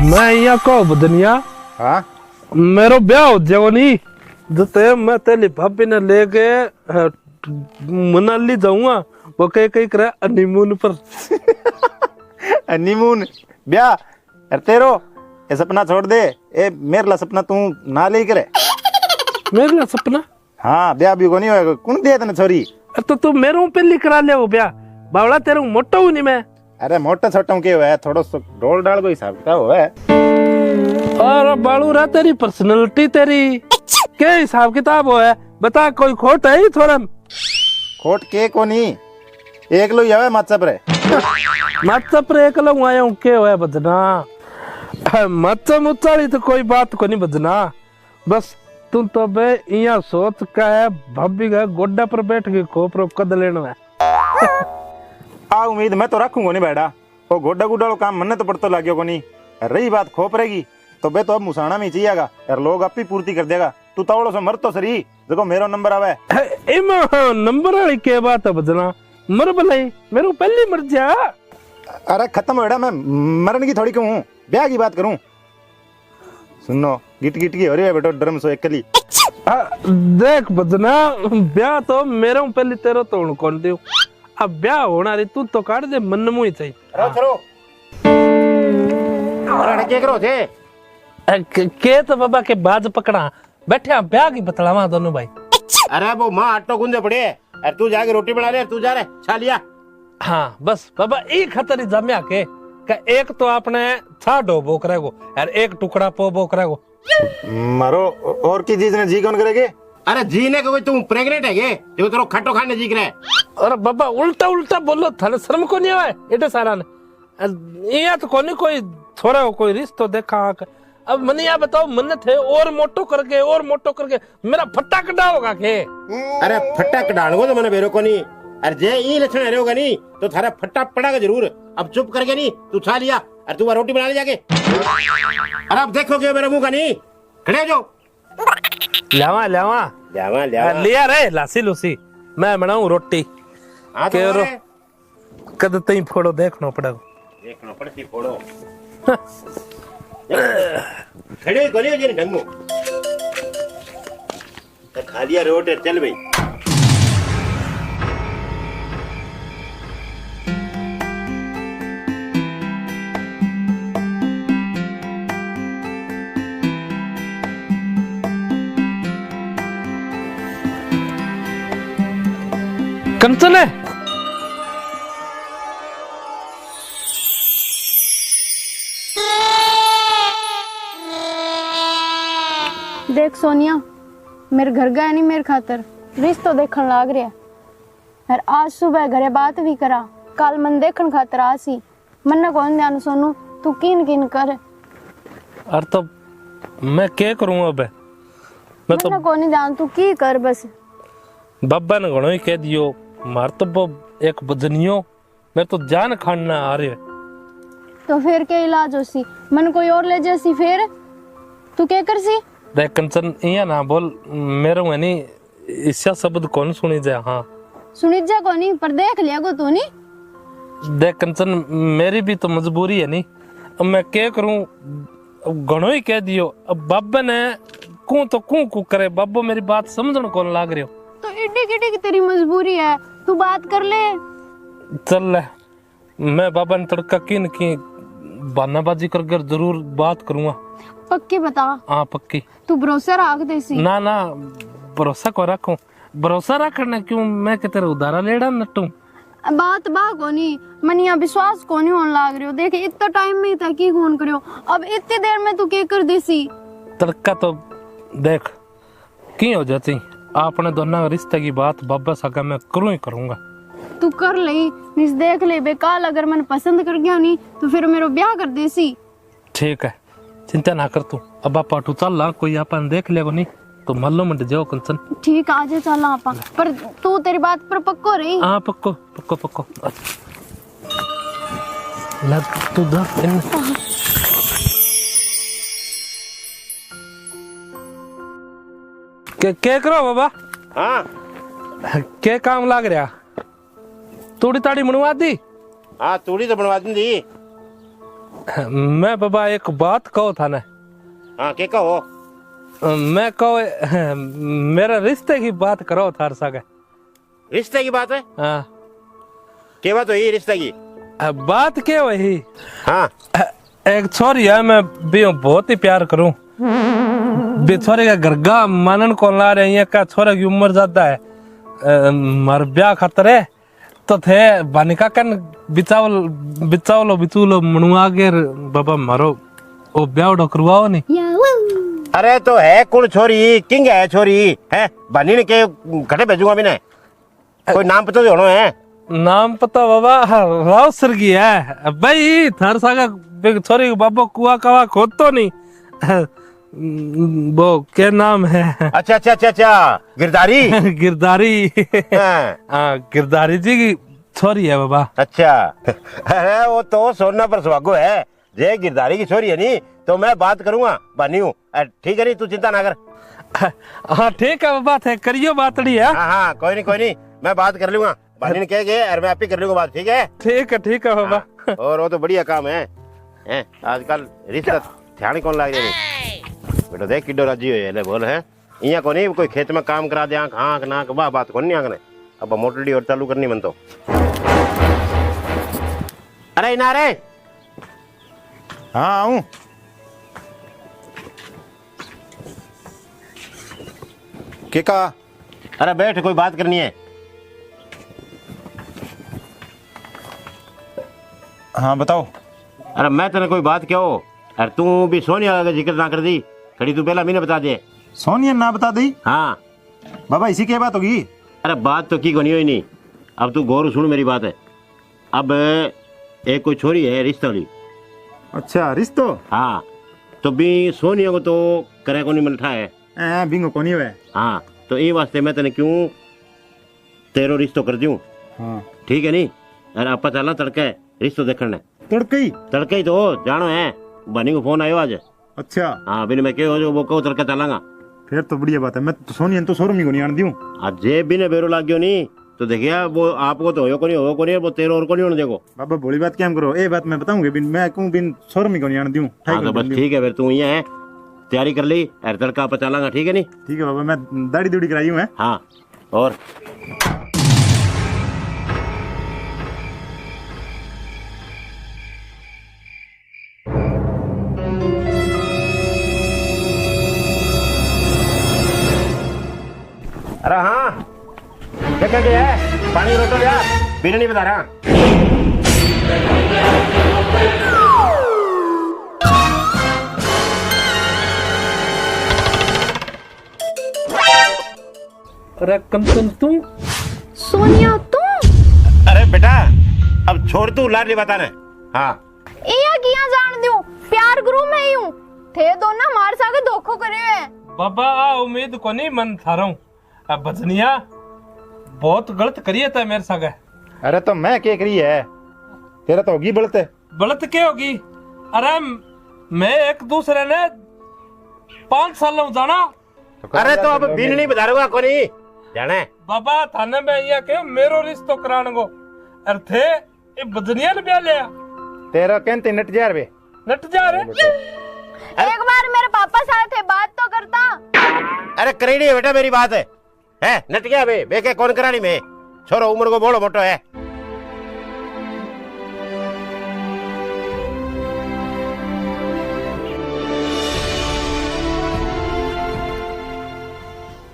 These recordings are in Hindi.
मैं यहाँ को बदनिया हाँ मेरो ब्याह हो जाओ नहीं जते मैं तेरी भाभी ने लेके मनाली जाऊंगा वो कहीं कहीं करे हनीमून पर। हनीमून ब्याह अरे तेरो ये सपना छोड़ दे। ए मेरे ला सपना तू ना ले करे। मेरे लिए सपना हाँ ब्याह भी को नहीं होएगा कौन दिया तने छोरी। तो तू मेरे पहली करा ले वो ब्याह बावड़ा तेरे मोटा हूँ नहीं मैं। अरे मोटा छोटा के हुआ है थोड़ा सा ढोल डाल को हिसाब किताब हुआ है। और बालू रहा तेरी पर्सनालिटी तेरी क्या हिसाब किताब हो है बता कोई खोट है ही थोड़ा। खोट के को नहीं एक लो है माचप रे माचप रे एक लो आया हूँ के है बजना मच्चा मुच्चाली तो कोई बात को नहीं बजना बस तुम तो बे यहाँ सोच का है भाभी का गोड्डा पर बैठ के खोपरो कद लेना है। आ उम्मीद मैं तो रखूंगा नहीं बैठा वो गोड्डा गुड्डा काम मन तो पड़ता लाग्यो को नहीं। रही बात खोप रहेगी तो बे तो अब मुसाना में चाहिएगा यार लोग आप ही पूर्ति कर देगा। तू तवड़ो से मर तो सरी देखो मेरा नंबर आवे नंबर वाली के बात है बजना मर भलाई मेरे पहली मर जा। अरे खत्म हो मैं मरने की थोड़ी कहूँ ब्याह की बात करूं। सुनो गिट गिट की हो रही है बेटो ड्रम सो एकली। देख बदना ब्याह तो मेरे पहले तेरा तो कौन दे अब ब्याह होना रे तू तो काट दे मन मुई चाहिए। चलो के करो थे के तो बाबा के बाज पकड़ा बैठे ब्याह की बतलावा दोनों भाई। अरे वो माँ आटो गुंजे पड़े अरे तू जाके रोटी बना ले तू जा रहे छा लिया। हाँ बस बाबा एक खतरी जम्या के एक तो आपने छा डोबो करेगो यार एक टुकड़ा पोबो करेगो मारो और की चीज ने जी कौन करेगे। अरे जी ने कोई तू प्रेग्नेंट है के जो तेरो खट्टो खाने जी करे। अरे बाबा उल्टा उल्टा बोलो थाने शर्म को नहीं आवे एटे सारा ने ये तो कोई थोड़ा कोई रिश्तो देखा अब मने या बताओ मन थे और मोटो करके मेरा फट्टा कटा होगा के। अरे फट्टा कटाड़ो तो मैंने बेरो को नहीं अरे जे ई लक्षण रहेगा नहीं तो थारा फट्टा पड़ागा जरूर। अब चुप करके नहीं तू छा लिया अरे तू रोटी बना ले जाके। अरे अब देखो क्या मेरा मुंह का नहीं खड़े जो लावा लावा लावा लावा लिया रे लासी लूसी मैं बनाऊं रोटी के रो कद तई फोड़ो देखना पड़ती फोड़ो खड़े गोलियो जे ढंगो तो खा लिया रोटी चल भाई। कंचन है देख सोनिया मेरे घर गया नहीं मेरे खातर रिश्तो देखन लाग रहा यार। आज सुबह घरे बात भी करा कल मन देखन खातर आसी मन कौन ध्यान सोनू तू किन किन कर। अरे तो मैं क्या करूँ अब मैं तो कौन ध्यान तू की कर बस। बाबा ने घणो ही कह दियो मार तो एक बदनियो मैं तो जान खाना आ रही है तो फिर क्या इलाज हो सी मन कोई और ले जैसी फिर तू क्या कर सी। देख कंचन इया ना बोल मेरे में नहीं इसका शब्द कौन सुनी जाए। हाँ सुनी जा को नहीं पर देख लिया को तू नहीं। देख कंचन मेरी भी तो मजबूरी है नहीं अब मैं क्या करूं घणो ही कह दियो अब बाबा ने कू करे बाबा मेरी बात समझण कौन लाग रही हो तो इड्डी किड्डी की तेरी मजबूरी है तू बात कर ले। चल ले मैं बाबा ने तड़का किन की बहानाबाजी कर जरूर बात करूंगा। पक्की बता। हाँ पक्की तू भरोसा रख दे सी। ना भरोसा को रखूं भरोसा रखना क्यों मैं के तेरे उधारा लेड़ा नट्टू बात बा कोनी मनिया विश्वास कोनी होने लाग रही हो। देख इतना टाइम में था की फोन करियो अब इतनी देर में तू क्या कर देसी। तड़का तो देख की हो जाती आपने दोनों रिश्ते की बात बाबा सगा मैं करूं ही करूंगा। तू कर ले देख ले बेकाल अगर मन पसंद कर गया नहीं तो फिर मेरा ब्याह कर देसी। ठीक है चिंता ना कर तू अब आप पाटू चल ला कोई अपन देख लेगो नहीं तो मल्लो मंड जाओ कंचन। ठीक आज चल आपा पर तू तेरी बात पर पक्को रही। हाँ पक्को लग तू दा क्या करो बाबा। हाँ क्या काम लाग रहा तूड़ी ताड़ी बनवा दी। हाँ तूड़ी तो बनवा दी मैं बाबा एक बात कहो था ना। हाँ के कहो। मैं कहो मेरा रिश्ते की बात करो थार सके। रिश्ते की बात है? हाँ क्या बात हुई रिश्ते की? बात क्या वही। हाँ एक छोरी है, मैं भी बहुत ही प्यार करूं। बे छोरे का घरगा मानन को ला रहे हैं का छोरे की उम्र ज्यादा है, मर ब्याह खातर है तो थे बानिका कन बिचावलो बिचूलो मनुआ के बाबा मारो ओ ब्याह करवाओ नहीं। अरे तो है कौन छोरी, किंग है छोरी है बनी ने के घटे भेजूंगा भी नहीं। कोई नाम पता तो होना है? नाम पता बाबा राव सर की है भाई। थार सागा छोरी के बाबा कुआ कवा खोद तो नहीं। वो क्या नाम है? अच्छा अच्छा अच्छा अच्छा गिरधारी। गिरधारी। हाँ। हाँ गिरधारी जी की छोरी है बाबा। अच्छा अरे वो तो सोना पर सुहागो है। जे गिरधारी की छोरी है नी तो मैं बात करूंगा बनी हूँ। ठीक है नहीं तू चिंता ना कर। हाँ ठीक है बाबा थे करियो बातड़ी है। हाँ हाँ कोई नहीं मैं बात कर लूंगा। बनी ने कह गए और मैं आप ही कर लूंगा बात। ठीक है बाबा। हाँ, और वो तो बढ़िया काम है आजकल रिश्ता ध्यान कौन लाग रही बेटा। देख किड्डो राजी हो ले बोल है इया को नहीं कोई खेत में काम करा दे आंख आंख नाक वाह बात कौन नहीं आंख ने। अब मोटरडी और चालू करनी मन तो। अरे ना रे। हाँ आऊं। के का? अरे बैठ कोई बात करनी है। हाँ बताओ। अरे मैं तेरे कोई बात क्या हो अरे तू भी सोनिया का जिक्र ना कर दी खड़ी तू पहला महीने बता दे। सोनिया ना बता दी? हाँ बाबा इसी की बात होगी। अरे बात तो की कोनी हुई नहीं। अब तू गौर सुन मेरी बात है। अब एक कोई छोरी है रिश्ता वाली। अच्छा रिश्तो? हाँ तो भी सोनिया को तो करे को नहीं मिलता है। बिंगो कोनी हुए। हाँ तो ये वास्ते मैं तेने क्यों तेरो रिश्तो कर दूं। हाँ ठीक है नहीं अरे आपा चलना तड़के रिश्तो देखने। तड़के ही तो जानो है बनी को फोन आयो आज। अच्छा हाँ बिन मैं क्यों जो वो कहो तड़के चलांगा। फिर तो बढ़िया बात है। मैं तो सोनिया तो शोरूम को नहीं आने दूं। आज जेब भी ने बेरो लाग गयो नहीं तो देखिया वो आपको तो हो को नहीं वो तेरो और को नहीं होने देखो। बाबा बोली बात क्या करो ए बात मैं बताऊंगी बिन मैं कहूं बिन शोरूम को नहीं आने दूं। हाँ तो बस ठीक है फिर तू यहाँ है तैयारी कर ली एर तड़का आप चलांगा। ठीक है नहीं? ठीक है बाबा मैं दाढ़ी दूड़ी कराई हूं। हाँ और अरे हाँ क्या है पानी रोटो यार बिना नहीं बता रहा। अरे कंचन तुम? सोनिया तुम? अरे बेटा अब छोड़ तू लाडली बताने। हाँ इया किया जान दूं प्यार गुरु में ही हूं थे दोनों मार सागे धोखो करे है। बाबा उम्मीद को नहीं मन थारूं बजनिया बहुत गलत करिए था मेरे सागे। अरे तो मैं क्या करी है तेरा तो होगी बलत। गलत क्या होगी? अरे मैं एक दूसरे ने 5 साल जाना। अरे तो अब बिन नहीं बता रहा कोनी जाने बाबा थाने में ये के मेरो रिश्तो कराने को अरे थे ये बजनिया ने ब्याह लिया। तेरा कहते नट जा रे नट जा रे। एक बार मेरे पापा साथ थे बात तो करता। अरे करी नहीं बेटा मेरी बात है नट गया बे बेके कौन करानी में छोरो उम्र को बोलो मोटो है।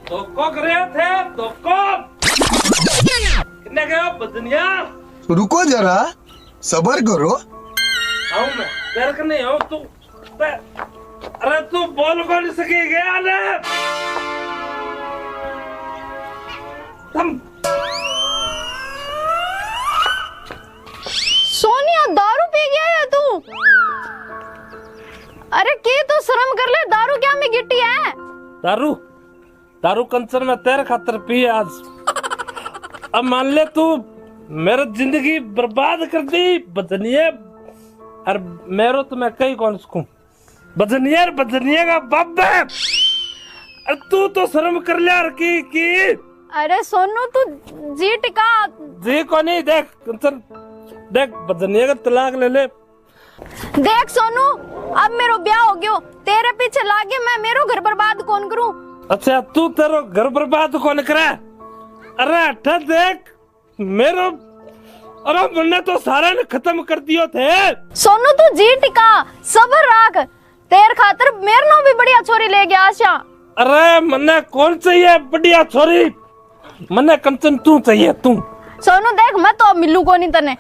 तो को करे थे तो को कितने गया बजनिया? रुको जरा सबर करो। आऊं मैं तेरे को नहीं आऊं तू अरे तू बोल को नहीं सके गया ना तुम। सोनिया दारू पी गया है तू? अरे के तो शर्म कर ले दारू क्या में गिट्टी है? दारू दारू कंचन में तेरे खातर पी आज। अब मान ले तू मेरी जिंदगी बर्बाद कर दी बजनिया और मेरो तो मैं कहीं कौन सकूं बजनिया का बाप है। अरे तू तो शर्म कर ले यार की। अरे सोनू तू जी टिका। जी को नहीं देख कंचन देख बजनिया का तलाक ले ले देख सोनू, अब मेरो ब्याह हो गयो, तेरे पीछे लागे मैं मेरो घर बर्बाद कौन करूं? अच्छा तू तेरो घर बर्बाद कौन करे? अरे अठा देख मेरो, अरे मैंने तो सारा ने खत्म कर दियो थे। सोनू तू जी टिका, सब्र रख, तेर खातर मेरे नो भी बढ़िया छोरी ले गया आशा। अरे मन्ने कौन चाहिए बढ़िया छोरी, मन्ने कंचन तू चाहिए तू। सोनू देख मैं तो मिलू को नहीं तने।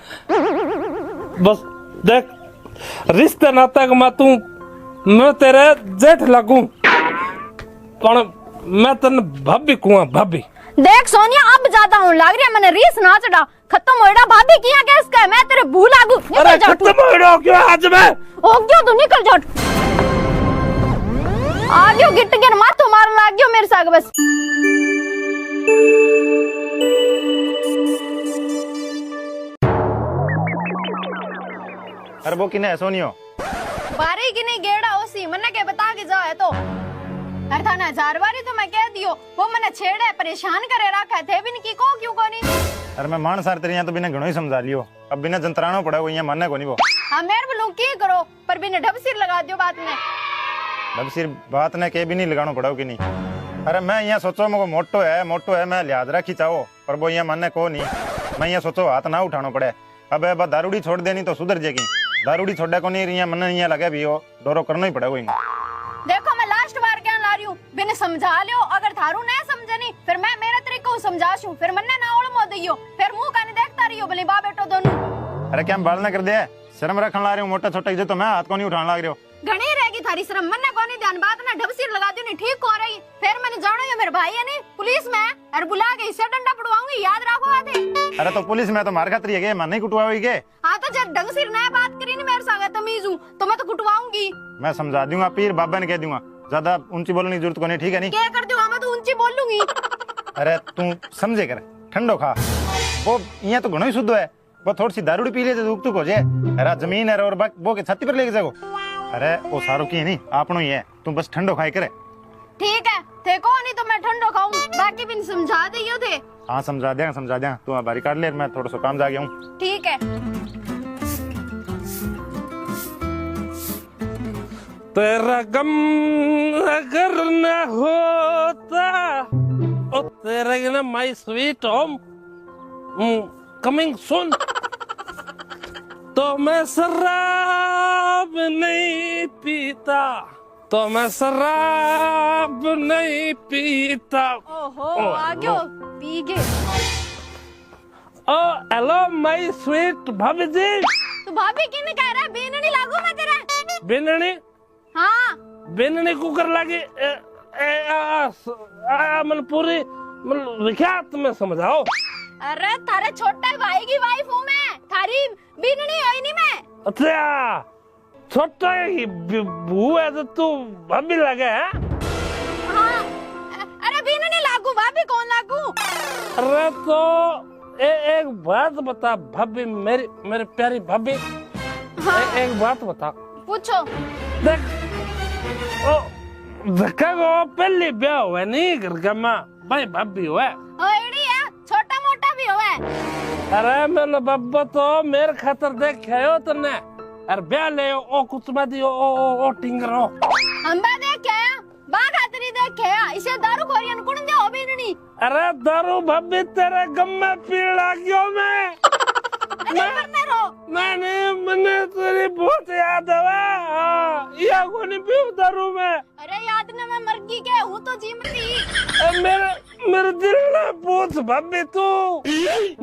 बस देख रिश्ते नाता का मैं तू, मैं तेरे जेठ लगूं, कौन मैं तन भाभी कुआं भाभी। देख सोनिया अब ज्यादा होने लग रही है, मैंने रीस ना चढ़ा, खत्म होएड़ा भाभी किया क्या इसका, मैं तेरे भू लागू। अरे खत्म होएड़ा क्यों आज मैं? हो गयो तू निकल जा, आ गयो गिट के माथो मारन लाग गयो मेरे साग बस। अरे वो किने है सोनियो? बारी की नहीं गेड़ा ओसी मन्ने के बता के जा है तो। अरे थाने 1000 बारी तो मैं कह दियो, वो मने छेड़े परेशान करे रखा थे बिन की को क्यों कोनी। अरे मैं मान सार तेरे यहाँ तो बिना घणो ही समझा लियो, अब बिना जंतरानो पड़ा वो यहाँ मानने को नहीं वो। हां मेरे बोलूं की करो, पर बिना ढब सिर लगा दियो बात में। ढब सिर बात ने के भी नहीं लगानो पड़ाओ कि नहीं। अरे मैं यहाँ सोचो मको मोटो है मैं लिहाज रखी चाहो, पर वो यहाँ मानने को नहीं। मैं यहाँ सोचो हाथ ना उठानो पड़े, अब दारूड़ी छोड़ देनी तो सुधर जाएगी, दारूड़ी छोड़ा को नहीं, मन यहाँ लगे भी हो डोरो करना ही पड़ेगा। देखो मैं लास्ट बार क्या ला रही हूँ, बिने समझा लियो, अगर थारू नहीं समझे नहीं फिर मैं मेरे तरीके को समझाशूं, फिर मन्ने ना ओड़ मो दियो, फिर मुंह काने देखता रहियो भले बा बेटो दोनों। अरे क्या बाल ना कर दे, शर्म रखने ला रही हूँ, मोटा छोटा तो मैं हाथ को नहीं उठाने लग रही हूँ। घनी रहेगी थारी शर्म, मन्ने को नहीं ध्यान बात ना ढब सिर लगा दियो नहीं ठीक हो रही, फिर मैंने जानो ये मेरे भाई है नहीं पुलिस में, और बुला के इससे डंडा पड़वाऊंगी, याद रखो आते। अरे तो पुलिस में तो मार खाती है, मन नहीं कुटवाओगी के? हाँ तो जब ढंग सिर नया बात करी नहीं मेरे संग तमीज हूँ तो मैं तो कुटवाऊंगी। मैं समझा दूंगा, पीर बाबा ने कह दूंगा, ज्यादा ऊंची बोलने की जरूरत को नहीं, ठीक है नहीं? क्या कर दूंगा मैं तो ऊंची बोलूंगी। अरे तू समझे कर, ठंडो खा, वो यहाँ तो घणो ही शुद्ध है, वो थोड़ी सी दारूड़ी पी ले तो दुख हो जाए। अरे जमीन है और वो के छाती पर लेके जाओ। अरे वो सारू की नहीं आपनो ही है, तू बस ठंडो खाई करे। ठीक है थे को नहीं तो मैं ठंडो खाऊं, बाकी भी समझा दियो थे। हाँ समझा दिया, तू बारी काट ले, मैं थोड़ा सा काम जा गया हूँ। ठीक है। तेरा गम अगर न होता, ओ तेरा my sweet home coming soon, तो मैं शराब नहीं पीता, तो मैं शराब नहीं पीता। ओहो आ गयो पी गए। ओ हेलो माय स्वीट भाभी जी। तू भाभी किने कह रहा है, बीननी लागू मैं तेरा? बिननी? हाँ बिननी कुकर लागे मन पूरी मन विख्यात में समझाओ। अरे थारे छोटे भाई की वाइफ हूँ मैं, थारी बीननी है नहीं मैं। अच्छा छोटा ही बू है तो तू भाभी लगे है? हाँ अरे बीननी लागू, भाभी कौन लागू? अरे तो एक बात बता भाभी, मेरी प्यारी भाभी। हाँ। एक बात बता। पूछो। देख ओ धक्का को पहले ब्याह हुआ नहीं घर में भाई भाभी हुआ ओएड़ी है, छोटा मोटा भी हुआ है। अरे मेरे बब्बा तो मेरे खातर देख आयो तने, अरे ब्याह ले ओ कुछ मत ओ टिंगरो हम बा देख आया, बा खातरी देख आया, इसे दारू खोरियन कुण दे हो बीननी। अरे दारू भाभी तेरे गम में पी लाग्यो मैं। मैंने मने तेरी बहुत याद है, या को नहीं पीऊ दारू में। अरे याद न मैं मर गई के हूँ तो जीमती। मेरे दिल ने पूछ भाभी तू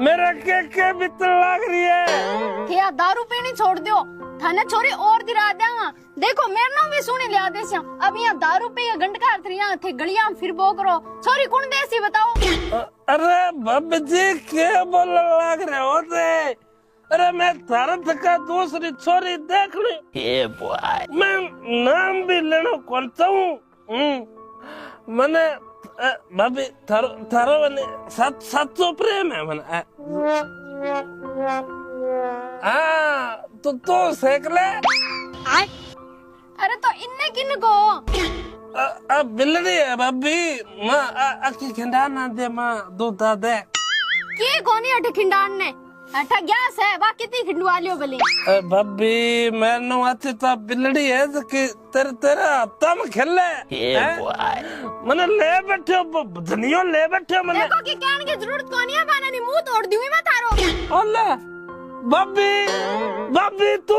मेरा के भीतर लाग रही है। थिया दारू पीनी छोड़ दियो, थाने छोरी और दिरा देगा। देखो मेरे नाम भी सुनी लिया देसिया, अब यहाँ दारू पे घंटा थरिया थे गलियां फिर बो करो, छोरी कौन देसी बताओ? अरे भाभी जी क्या बोलने लाग रहे होते? अरे मैं थारा थका दूसरी छोरी देख ली, मैं नाम भी लेना खोलता हूँ। मैंने भाभी थारो मैंने सातों प्रेम है मैंने। हाँ तो सेक ले। अरे तो इन्ने किन को? अब बिल्ली है भाभी, माँ अक्की खंडाना दे, माँ दूध दे। के कोनी अटे खिंडान ने? अठा गैस है बा कितनी खिंडवा लियो भले भाभी मैंने आती तो बिल्ली है तो कि तेरे तेरे हत्ता में खेले मैंने ले बैठे धनियो ले बैठे मैंने देखो कि कहने की जरूरत कोनी है बाना नहीं मुंह तोड़ दूंगी मैं थारो अल्लाह भाभी भाभी तू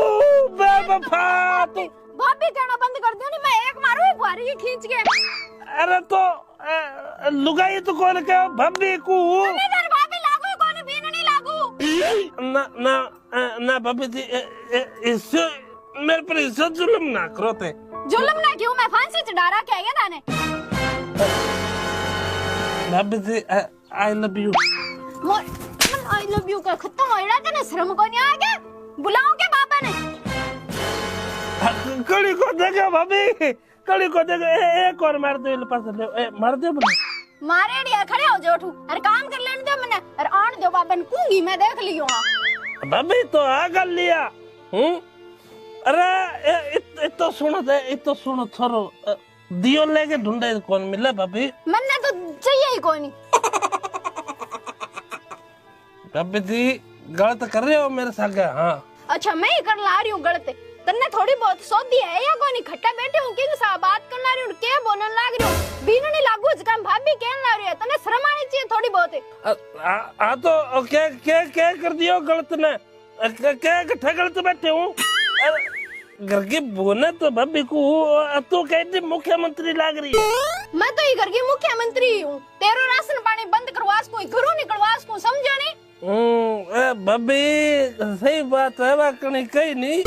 बेवफा तू भाभी कहना बंद कर दो नहीं मैं एक मारू एक बारी खींच के अरे तो लुगाई तो कौन के भाभी को नहीं तेरे भाभी लागू कोनी बीन नहीं लागू ना ना ना भाभी जी इससे मेरे पर इससे जुल्म ना करो ते जुल्म ना क्यों मैं फांसी चढ़ा रहा क्या ताने भाभी जी I love you I love you का खत्म हो रहा तेने शर्म को नहीं आगे बुलाओ के पापा ने कड़ी को देगा भाभी कड़ी को देगा एक और मार दो पास ले मार दो बोले मारे डिया खड़े हो जाओ अरे काम कर लेने दो मैंने अरे आन दो बाबा ने कूंगी मैं देख लियो भाभी तो आ कर लिया अरे इतो सुनो दे इतो सुनो छोरो दियो लेके ढूंढे कौन मिले भाभी मन्ने तो चाहिए ही कोई नहीं भाभी जी गलत कर रहे हो मेरे साथ हाँ अच्छा मैं ही कर ला रही हूँ गलत तन्ने थोड़ी बहुत सोधी है या कोई नहीं खट्टा बैठे हूँ किन सा बात करना रही हूँ के बोलने लाग रही हूँ बीनू नहीं लागू जकाम भाभी कहने ला रही है तन्ने शर्म आनी चाहिए थोड़ी बहुत आ तो क्या क्या क्या कर दियो गलत ने क्या इकट्ठा गलत बैठे हूँ घर की बोने तो भाभी को तू कहती मुख्यमंत्री लाग रही है मैं तो ही घर की मुख्यमंत्री हूँ तेरो राशन पानी बंद करवास को घरों निकलवास को समझो नहीं भाभी सही बात है वाकई कहीं नहीं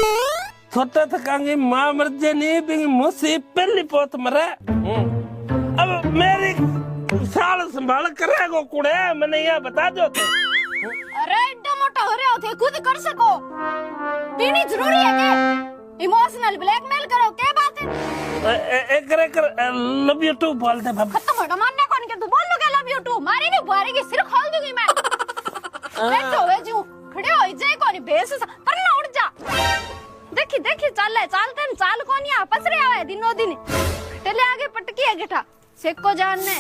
छोटा थकांगी माँ मर जाए नहीं बिंगी मुझसे पहली पोत मरे अब मेरी साल संभाल करेगो कुड़े मैंने यहाँ बता दो तो अरे इतना मोटा हो रहे हो थे खुद कर सको पीनी जरूरी है क्या इमोशनल ब्लैकमेल करो क्या बात है एक लव यू टू बोल दे भाभी खत्म हो मानने कौन के तू बोल लो क्या लव यू टू मारी नहीं बुआरेगी सिर खोल दूंगी मैं बैठो वे जू खड़े हो जाए कौन बेस पर ना उड़ जा देखी देखी चाल कोनी आपस रे आवे दिनों दिन टेले आगे पटकी है गेठा सेको जानने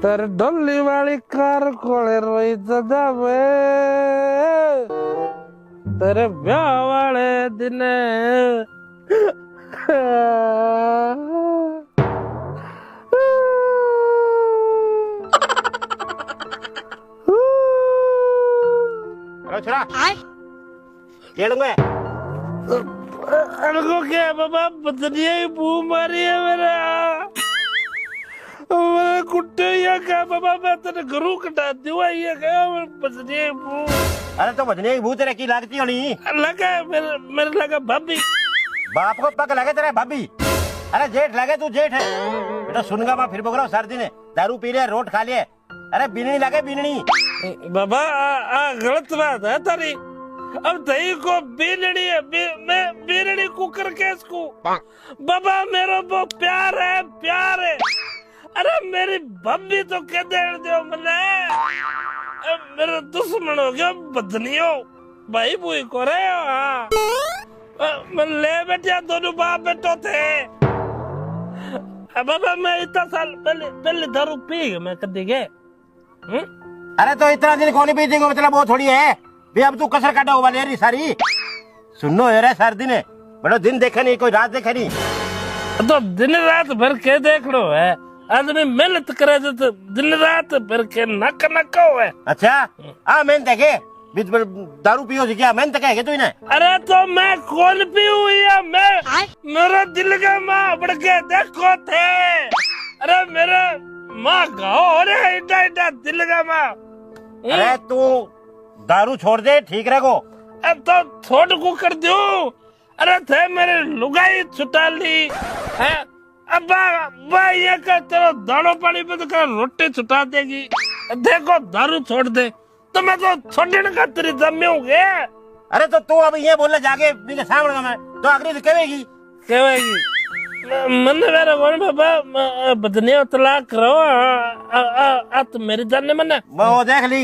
तर डोली वाली कार कोले रोई जावे तेरे ब्याह वाले दिन छोरा केड़ूंगा अनको क्या बाबा बदनिया ही बू मारी है मेरा कुत्ते या क्या बाबा मैं तेरे घरों कटा दूँ ये क्या बदनिया ही बू अरे तो बजने की भूत तेरे की लगती होनी लगा मेरे लगा भाभी बाप को पक लगे तेरे भाभी अरे जेठ लगे तू जेठ है बेटा सुनगा मैं फिर बोल सर्दी ने दारू पी लिया रोट खा लिया अरे बीननी लगे बीननी बाबा गलत बात है तारी अब दही को बीननी है मैं बीननी कुकर के इसको बाबा मेरा वो प्यार है अरे मेरी भाभी तो कह दे दो मैंने मेरा दुश्मन हो गया बदनियो भाई बुई को रहे हो हाँ मैं ले बैठा दोनों बाप बेटो थे बाबा मैं इतना साल पहले दारू पी मैं कदी गए अरे तो इतना दिन कौन पी देंगे मतलब वो थोड़ी है भी अब तू कसर काटा हुआ ले रही सारी सुनो यार सर्दी ने बड़ा दिन देखा नहीं कोई रात देखा नहीं तो दिन रात भर के देख लो है आदमी मेहनत करे तो दिन रात भर के नक हुआ है अच्छा हाँ मेहनत है दारू पियो जी क्या मेहनत है तू इन्हें अरे तो मैं कौन पीऊ या मैं मेरा दिल का माँ बढ़ के देखो थे अरे मेरा माँ गाओ अरे इतना दिल का माँ अरे तू दारू छोड़ दे ठीक रहेगो अब तो छोड़ को कर दू अरे थे मेरे लुगाई छुटा ली है अब ये कर तेरा दानो पानी पे तो कर रोटी छुटा देगी देखो दारू छोड़ दे तो मैं तो छोड़ने का तेरी जमे होंगे अरे तो तू अब ये बोलने जाके मेरे सामने मैं तो आखिरी से कहेगी मन मेरा कौन बाबा बदनिया तलाक करो तो मेरी जानने मन वो देख ली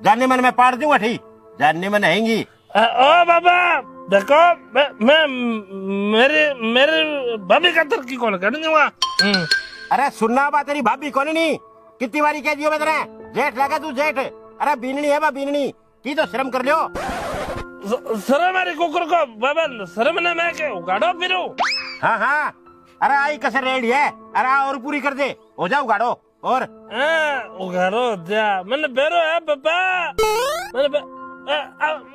जानने मन में पाड़ दूंगा ठीक जानने मन रहेंगी ओ बाबा देखो मैं मेरे भाभी का तरक्की कौन कर दूंगा अरे सुनना बात तेरी भाभी कौन नहीं कितनी बारी कह दियो मैं तेरे जेठ लगा तू जेठ अरे बीननी है बा बीननी की तो शर्म कर लियो शर्म मेरी कुकुर को बाबा शर्म ने मैं के उगाड़ो फिरू हाँ हाँ अरे आई कसर रेडी है अरे और पूरी कर दे हो जाओ गाड़ो और उगाड़ो जा मैंने बेरो है बाबा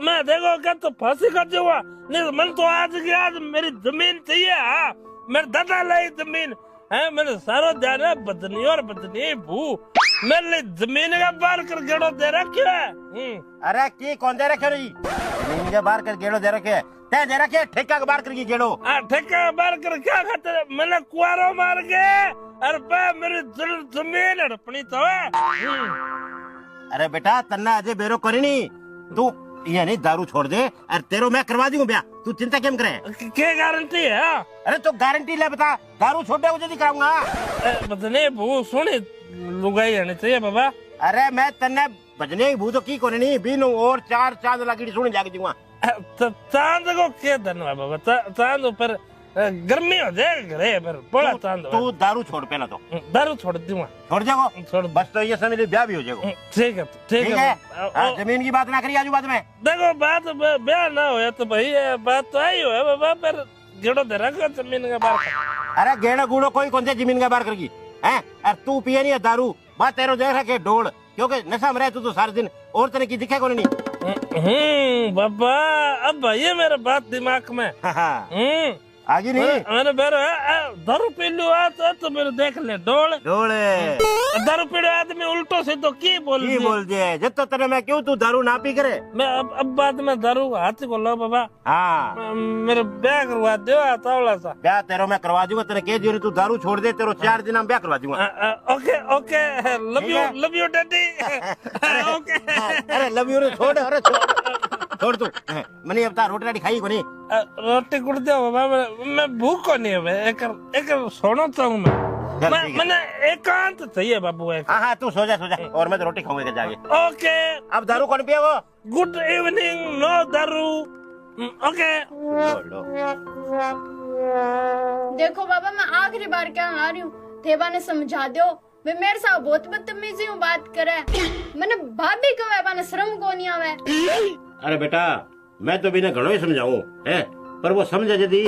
मैं देखो क्या तो फांसी कर दूंगा नहीं मन तो आज की आज मेरी जमीन चाहिए हाँ मेरे दादा लाई जमीन है मैंने सारा ध्यान है बदनी और बदनी भू मेरे लिए जमीन का बार कर गेड़ो दे रखे है अरे की कौन दे रखे रही जमीन के बार कर गेड़ो दे रखे तय दे रखे ठेका के बार कर गेड़ो ठेका बार कर क्या खाते मैंने कुआरो मार के अरे पे मेरी जमीन हड़पनी तो है अरे बेटा तन्ना अजय बेरो करी नहीं तू ये नहीं दारू छोड़ दे अरे तेरो मैं करवा दूंगा ब्याह तू चिंता क्यों करे क्या गारंटी है अरे तो गारंटी ले बता दारू छोड़ दे मुझे नहीं कराऊंगा बदने भू सुनी लुगाई आनी चाहिए बाबा अरे मैं तन्ने बजने ही भू तो की कोने नहीं बीनू और 4 चांद लगी सुनी जाके दूंगा चांद को क्या धन्यवाद बाबा चांद ऊपर गर्मी हो जाए घरे पर बड़ा चांद तू दारू छोड़ पहला तो दारू छोड़ दूंगा छोड़ जाओ छोड़ बस तो ये समझ ले ब्याह भी हो जाएगा ठीक है ठीक है जमीन की बात ना करिए आजू बाद में देखो बात ब्याह ना हो तो भाई बात तो आई हो बाबा पर गेड़ो दे रखो जमीन का बार अरे गेड़ा गुड़ो कोई कौन से जमीन का बार करगी हैं अरे तू पिए नहीं है दारू बात तेरो देख रखे डोल क्योंकि नशा में रहे तू तो सारे दिन और तरह की दिखे कौन नहीं बाबा अब भाई मेरे बात दिमाग में आगे नहीं मैंने बेरो दारू पी लू तो मेरे देख ले डोले दारू पीड़े आदमी उल्टो से तो की बोल दे जब तो तेरे मैं क्यों तू दारू ना पी करे मैं अब बाद में दारू हाथ को लो बाबा हाँ मेरे ब्याह करवा दो तावला सा ब्याह तेरो मैं करवा दूंगा तेरे कह दियो तू दारू छोड़ दे तेरो 4 दिन में ब्याह करवा दूंगा okay okay love you daddy okay अरे लव यू छोड़ अरे छोड़ तू मैंने अब तार रोटी खाई को नहीं रोटी कुट दो बाबा मैं भूख को नहीं है एक सोना चाहूँ मैंने एकांत चाहिए बाबू हाँ तू सो जा और मैं तो रोटी खाऊंगा जाके ओके अब दारू कौन पिया वो गुड इवनिंग नो दारू ओके देखो बाबा मैं आखिरी बार क्या आ रही हूँ थेबा ने समझा दो वे मेरे साथ बहुत बदतमीजी हूँ बात करे मैंने भाभी को ने शर्म को नहीं आवे अरे बेटा मैं तो बिना घणो ही समझाऊं है पर वो समझे यदि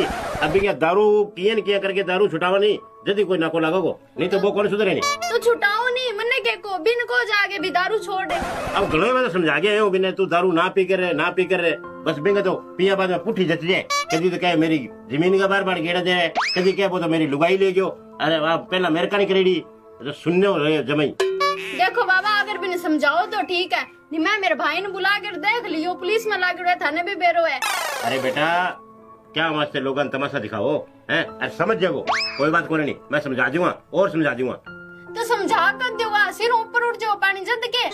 अभी क्या दारू पियन किया करके दारू छुटावा नहीं यदि कोई ना को लागोगो नहीं तो वो कौन सुधरे नहीं तो छुटाओ नहीं मन्ने के को बिन को जाके भी दारू छोड़ दे अब घणो मैं तो समझा गया हूँ बिना तू दारू ना पी करे बस बिंगा तो पिया बाद में पुठी जच जाए कभी तो क्या मेरी जमीन का बार बार गेड़ा दे कभी क्या वो तो मेरी लुगाई ले गयो अरे वाह पहला मेरे का नहीं करेड़ी तो सुनने जमाई देखो बाबा अगर बिन समझाओ तो ठीक है नहीं मैं मेरे भाई ने बुला कर देख लियो पुलिस में लाग रहा थाने भी बेरो है अरे बेटा क्या वास्ते लोगों तमाशा दिखाओ हैं अरे समझ जाओ कोई बात कोई नहीं मैं समझा दूंगा और समझा दूंगा तो समझा कर दूंगा सिर ऊपर उठ जाओ पानी जद के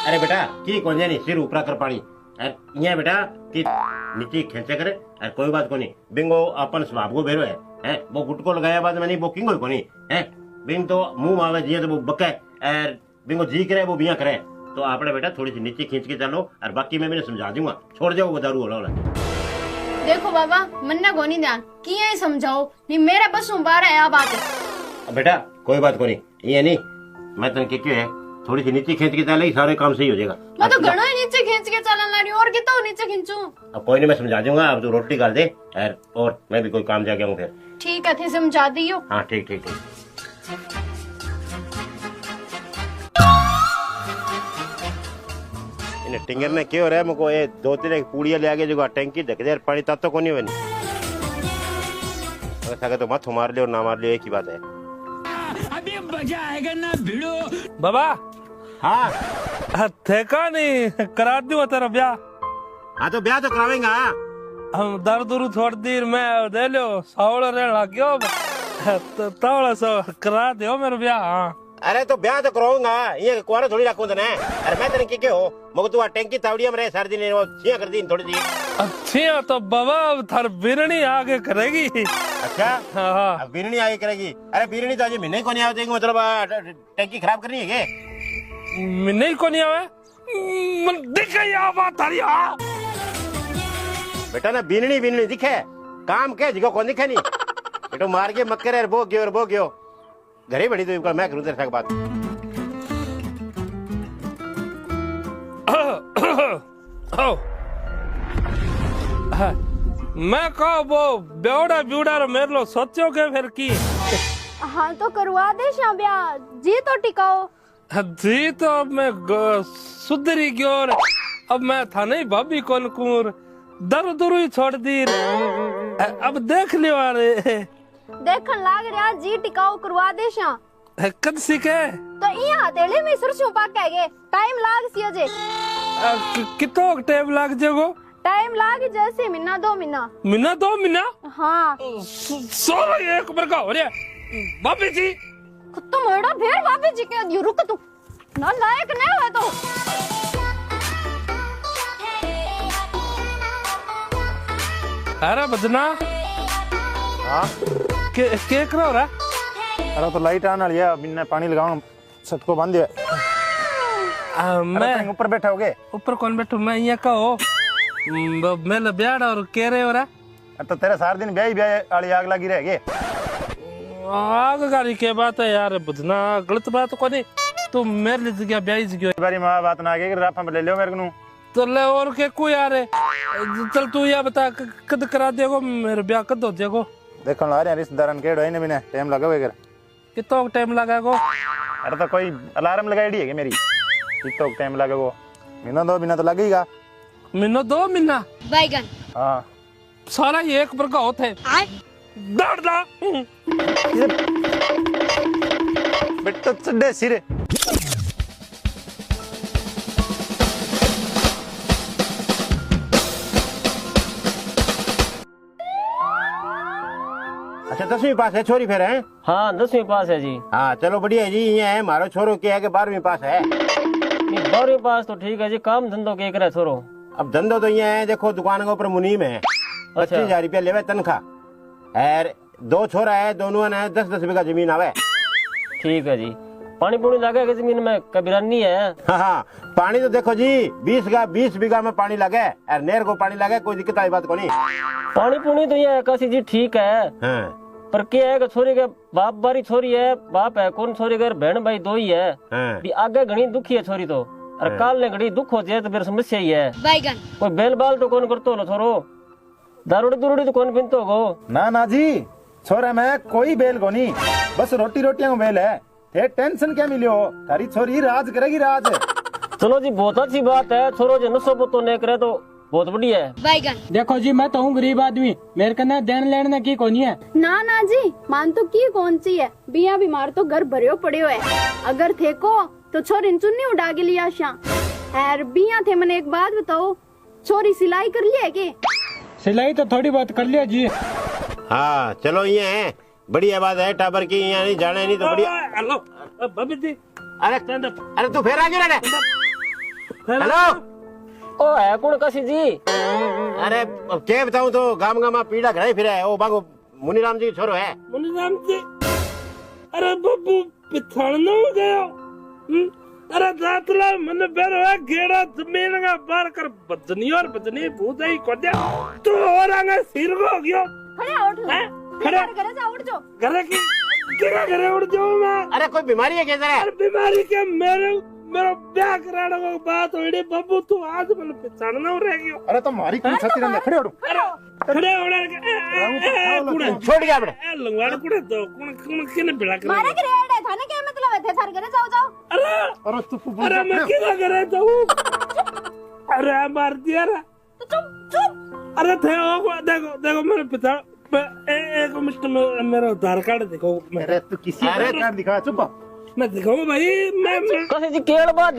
अरे बेटा की कौन जानी सिर ऊपर कर पानी अरे ये बेटा की नीचे खींचे करे अरे कोई बात को नहीं बिंगो अपन स्वभाव को बेरो है वो गुटको लगाया बाद में नहीं वो किंगो को नहीं है बिंग तो मुंह आवे जिया तो वो बके और बिंगो जी करे वो बिया करे तो आपने बेटा थोड़ी सी नीचे खींच के चलो और बाकी मैं समझा दूंगा छोड़ जाओ वो दारू होला देखो बाबा मन्ना को नहीं ध्यान किया ही समझाओ नहीं मेरा बस बारह है बात है बेटा कोई बात को नहीं ये नहीं मैं तुम क्यों है थोड़ी सी नीचे खींच के चले सारे काम सही हो जाएगा मैं तो घणो ही नीचे खींच के चलन ला रही हूं और कितना नीचे खींचूं अब कोई नहीं मैं समझा दूंगा अब तू रोटी डाल दे और मैं भी कोई काम जाके आऊँ फिर ठीक है थे समझा दियो हाँ ठीक ठीक ठीक टिंगर ने क्यों रहा मुझको ये 2-3 पूड़िया ले आगे जो टैंकी ढक दे पानी तब तो कोनी बनी अगर सके तो मत मार लियो ना मार लियो एक ही बात है अभी मजा आएगा ना भिड़ो बाबा हाँ ठेका नहीं करा दूंगा तेरा ब्याह हाँ तो ब्याह तो करावेंगा हम दर्द छोड़ दी मैं दे लो सावड़ रहने लग गयो तो तवड़ा सा करा दो मेरा ब्याह हाँ अरे तो ब्याह तो कराऊंगा ये कुआरा थोड़ी रखूं तने अरे मैं तेरे के हो मगर तू टैंकी तावड़िया में रहे सारे दिन वो छिया कर दी थोड़ी सी अच्छी तो बाबा थार बिरनी आगे करेगी अच्छा हाँ अब बिरनी आगे करेगी अरे बिरनी तो अजय महीने को नहीं आते मतलब टैंकी खराब करनी है क्या नहीं को नहीं आवे दिखे बात थारी हाँ बेटा ना बिरनी दिखे काम के जिको कौन दिखे नहीं बेटो मार के मत करे बो गयो घरे बड़ी तो मैं करूँ तेरे साथ बात। मैं कहो वो बेवड़ा ब्यूड़ा रो मेरे लो सोचो के फिर की। हाँ तो करवा दे श्याम ब्याह जी तो टिकाओ। जी तो अब मैं सुधरी गयो और अब मैं था नहीं भाभी कौन कुर दर दुरु ही छोड़ दी। अब देख लियो अरे देखन लाग रहा जी टिकाओ करवा दे श्याम। कद सीखे तो यहाँ हथेली में सुरसों पाके गए टाइम लाग सियो जे। कितो टाइम लाग जागो? टाइम लाग जैसे महीना 2 महीना। महीना 2 महीना? हाँ सोरो एक बार का हो रहा भाभी जी। तुम एड़ा फिर भाभी जी के दियो रुक तू ना लायक नहीं है तो। अरे बजना हाँ के करो रहा? अरे तो लाइट आने वाली है, अब इन्हें पानी लगाऊं छत को बांध दिया। मैं ऊपर बैठा होगे? ऊपर कौन बैठू मैं यहाँ का हो मैं ब्याह और कह रहे हो रहा तो तेरे सारे दिन ब्याह वाली आग लगी रहेगी। आग गाड़ी के बात है यार बुझना गलत बात को नहीं तू मेरे लिए जगह ब्याह जगह बारी माँ बात ना आगे राफा ले लियो मेरे को तो ले और के कोई यार चल तू या बता कद करा देगो मेरे ब्याह कद हो जाएगो? देखो ला रहे रिश्तेदारन के डोई ने बिना टाइम लगा वगैरह कितना टाइम लगाएगो? अरे तो कोई अलार्म लगाई है मेरी कितना टाइम लगेगा? महीना 2 महीना तो लगेगा। महीना 2 महीना? बैगन हाँ सारा ये एक बार का होता है दौड़ दा बेटा चढ़े सिरे। अच्छा 10वीं पास है छोरी फिर है? हाँ 10वीं पास है जी। हाँ चलो बढ़िया है जी। ये है मारो छोरो क्या है कि 12वीं पास है। 12वीं पास तो ठीक है जी, काम धंधो के करे छोरो? अब धंधो तो ये है देखो दुकान के ऊपर मुनीम है 25,000 रुपया लेवे तनख्वाह और 2 छोरा है दोनों ने 10-10 बीघा जमीन आवे। ठीक है जी। पानी पूनी लगे कि जमीन में कबीरानी है? हाँ पानी तो देखो जी 20 बीघा में पानी लगे और नहर को पानी लगे कोई दिक्कत आई बात को नहीं। पानी पूनी तो ये काशी जी ठीक है हाँ। पर क्या है कि छोरी के बाप बारी छोरी है बाप है कौन छोरी के बहन भाई 2 ही है। हाँ। भी आगे घनी दुखी है छोरी तो और काल ने घड़ी दुख हो जाए तो फिर समस्या ही है। बैगन कोई बेल बाल तो कौन करतो लो छोरो दारूड़ी दुरूड़ी तो कौन पीनतो हो? ना जी छोरा मैं कोई बेल को नहीं बस रोटी रोटियां को बेल है। थे टेंशन क्या मिलियो तारी छोरी राज करेगी राज। चलो जी बहुत अच्छी बात है छोरो जो नशो पतो नहीं करे तो बहुत बढ़िया है। बैगन देखो जी मैं तो हूँ गरीब आदमी मेरे कने देन लेने की कोनी है। ना जी मान तो की कौन सी है बिया बीमार तो घर भरियो पड़ियो है। अगर थे को तो छोरी चुन्नी उड़ा के लिया शार बिया थे मैंने एक बात बताओ छोरी सिलाई कर लिया के? सिलाई तो थोड़ी बहुत कर लिया जी। हाँ चलो ये है बढ़िया बात है टाबर की यहाँ नहीं जाना नहीं तो बढ़िया। हेलो भाभी जी अरे तू फिर आ गया ना? हेलो ओ है कौन काशी जी? अरे अब क्या बताऊं तो गाम गामा पीड़ा घर फिर है वो बागो मुनीराम जी छोरो है। मुनीराम जी अरे बब्बू पिछाड़ना हो गया। अरे दातला मन बेरो है घेड़ा जमीन का बार कर बजनी और बजनी भूजाई को दे तू और आगे सिर को हो गयो। खड़े उठ खड़े घरे जा उठ जाओ। घरे की किरा घरे उड़ जाओ मैं? अरे कोई बीमारी है क्या जरा? अरे बीमारी के मेरा ब्याह कराने को बात होड़ी बब्बू तू आज मन पिछाड़ना हो रह गयो। अरे तो मारी कौन छाती रंदे खड़े उड़ खड़े उड़ छोड़ गया अपने लंगवाड़ कुड़े तो कौन किने बिड़ा कर मारे के रेड है थाने क्या मतलब है थे थार घरे जाओ। अरे मैं किधर करे जाऊं? अरे मार दिया रे तो चुप अरे थे देखो मेरे पिता एक मिनट में मेरा आधार कार्ड देखो। अरे तू किसी कार्ड दिखा चुप मैं दिखाऊं भाई मैं काशी जी केड़ बात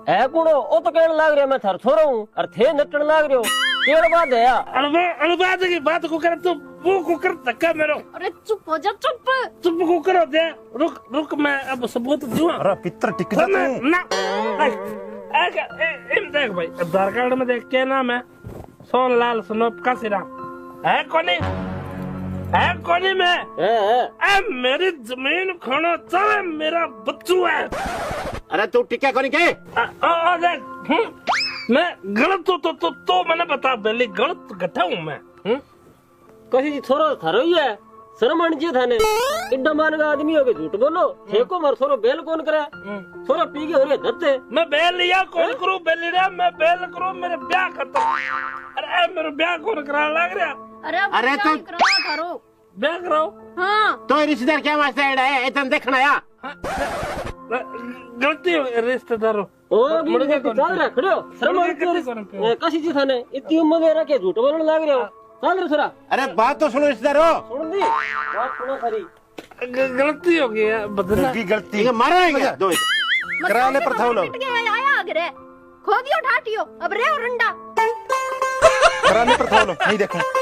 है कुड़ो ओ तो केड़ लाग रहा मैं थार छोरा हूँ और थे नटन लाग रहे हो केड़ बात है अलबाद की बात को कर तू वो को कर धक्का मेरो। अरे चुप हो जा चुप को करो दे रुक मैं अब सबूत दूं। अरे पितर टिक जा तू ना देख भाई आधार कार्ड में देख क्या नाम है? सोनलाल सनोप काशीराम है कोनी में मेरी जमीन खाना चाहे मेरा बच्चू है। अरे तू टिक्का कोनी के? देख मैं गलत तो मैंने बता पहले गलत गठा हूँ मैं। काशी जी छोरो थारो ही है शर्म आनी चाहिए थाने इड्डा मानगा आदमी हो के झूठ बोलो ठेको मार सोरो बेल कौन करे सोरो पी के हो रे धरते मैं बेल लिया कौन करूं बेल लिया मैं बेल करूं मेरे ब्याह करता अरे मेरे ब्याह कौन करा लग रहा अरे तो ब्याह कराओ हाँ तो रिश्तेदार क्या वास्ते आया है इतना देखना या गलती हो गई रिश्तेदारों ओ गिर के चल रे खड़ो शर्म आनी चाहिए कसी चीज थाने इतनी उम्र में रखे झूठ बोलने लाग रहे हो चल रे सरा अरे बात तो सुनो रिश्तेदारो सुन दी बात सुनो खरी गलती हो गई है बदला की गलती ठीक है मारो है दो करा ले पर थाओ लो आया अगरे खो दियो ठाटियो अब रे रंडा करा ले पर थाओ लो नहीं देखूं